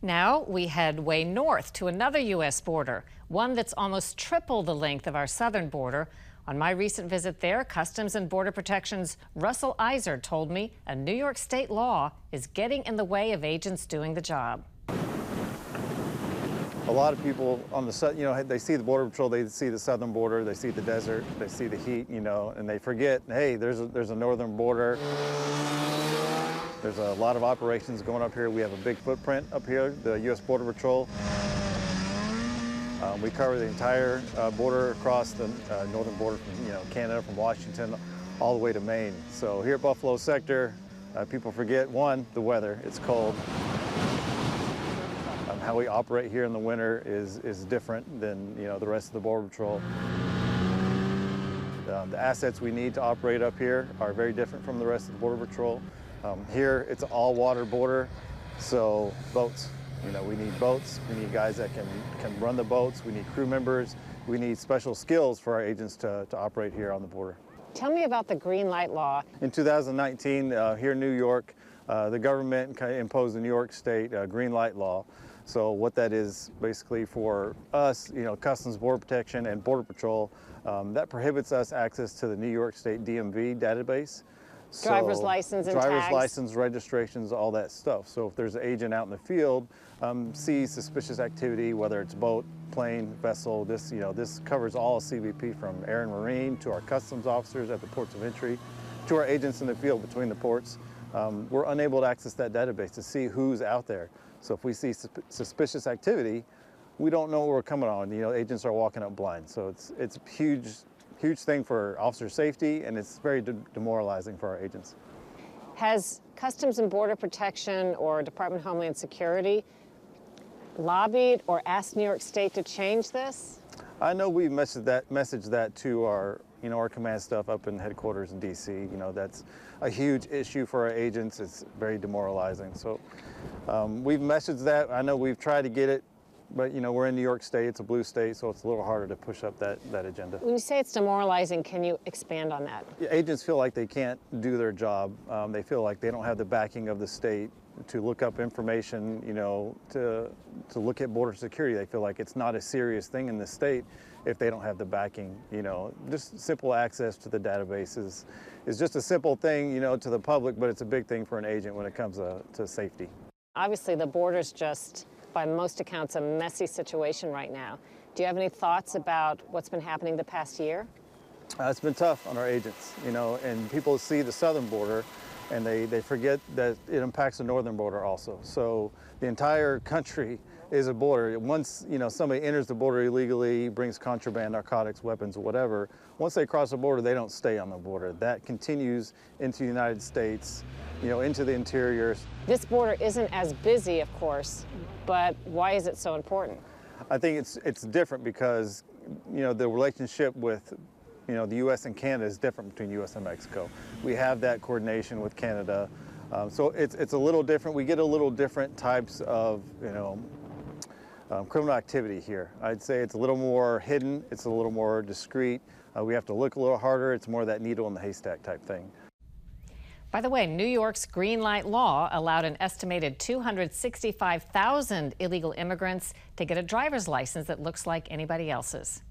Now we head way north to another U.S. border, one that's almost triple the length of our southern border. On my recent visit there, Customs and Border Protection's Russell Eiser told me a New York state law is getting in the way of agents doing the job. A lot of people on the, they see the Border Patrol, they see the southern border, they see the desert, they see the heat, and they forget, hey, there's a northern border. There's a lot of operations going up here. We have a big footprint up here, the U.S. Border Patrol. We cover the entire border across the northern border from Canada, from Washington, all the way to Maine. So here at Buffalo Sector, people forget, one, the weather, it's cold. How we operate here in the winter is different than the rest of the Border Patrol. The assets we need to operate up here are very different from the rest of the Border Patrol. Here it's an all-water border, so boats. We need boats. We need guys that can run the boats. We need crew members. We need special skills for our agents to operate here on the border. Tell me about the green light law. In 2019, here in New York, the government imposed the New York State green light law. So what that is basically for us, Customs, Border Protection, and Border Patrol, that prohibits us access to the New York State DMV database. Driver's license and driver's tags. license, registrations, all that stuff. So if there's an agent out in the field, sees suspicious activity, whether it's boat, plane, vessel, this covers all CBP, from air and marine to our customs officers at the ports of entry to our agents in the field between the ports. We're unable to access that database to see who's out there. So if we see suspicious activity, we don't know what we're coming on. Agents are walking up blind. So it's a huge thing for officer safety, and it's very demoralizing for our agents. Has Customs and Border Protection or Department of Homeland Security lobbied or asked New York State to change this? I know we messaged that to our our command staff up in headquarters in D.C. That's a huge issue for our agents. It's very demoralizing. So we've messaged that. I know we've tried to get it, but we're in New York State. It's a blue state, so it's a little harder to push up that agenda. When you say it's demoralizing, can you expand on that? Agents feel like they can't do their job. They feel like they don't have the backing of the state to look up information, to look at border security. They feel like it's not a serious thing in the state if they don't have the backing. Just simple access to the databases is just a simple thing, to the public, but it's a big thing for an agent when it comes to safety. Obviously, the border's just, by most accounts, a messy situation right now. Do you have any thoughts about what's been happening the past year? It's been tough on our agents, and people see the southern border and they forget that it impacts the northern border also. So the entire country is a border. Once somebody enters the border illegally, brings contraband, narcotics, weapons, whatever, once they cross the border, they don't stay on the border. That continues into the United States, into the interior. This border isn't as busy, of course, but why is it so important? I think it's different because the relationship with the U.S. and Canada is different between U.S. and Mexico. We have that coordination with Canada, so it's a little different. We get a little different types of criminal activity here. I'd say it's a little more hidden. It's a little more discreet. We have to look a little harder. It's more that needle in the haystack type thing. By the way, New York's green light law allowed an estimated 265,000 illegal immigrants to get a driver's license that looks like anybody else's.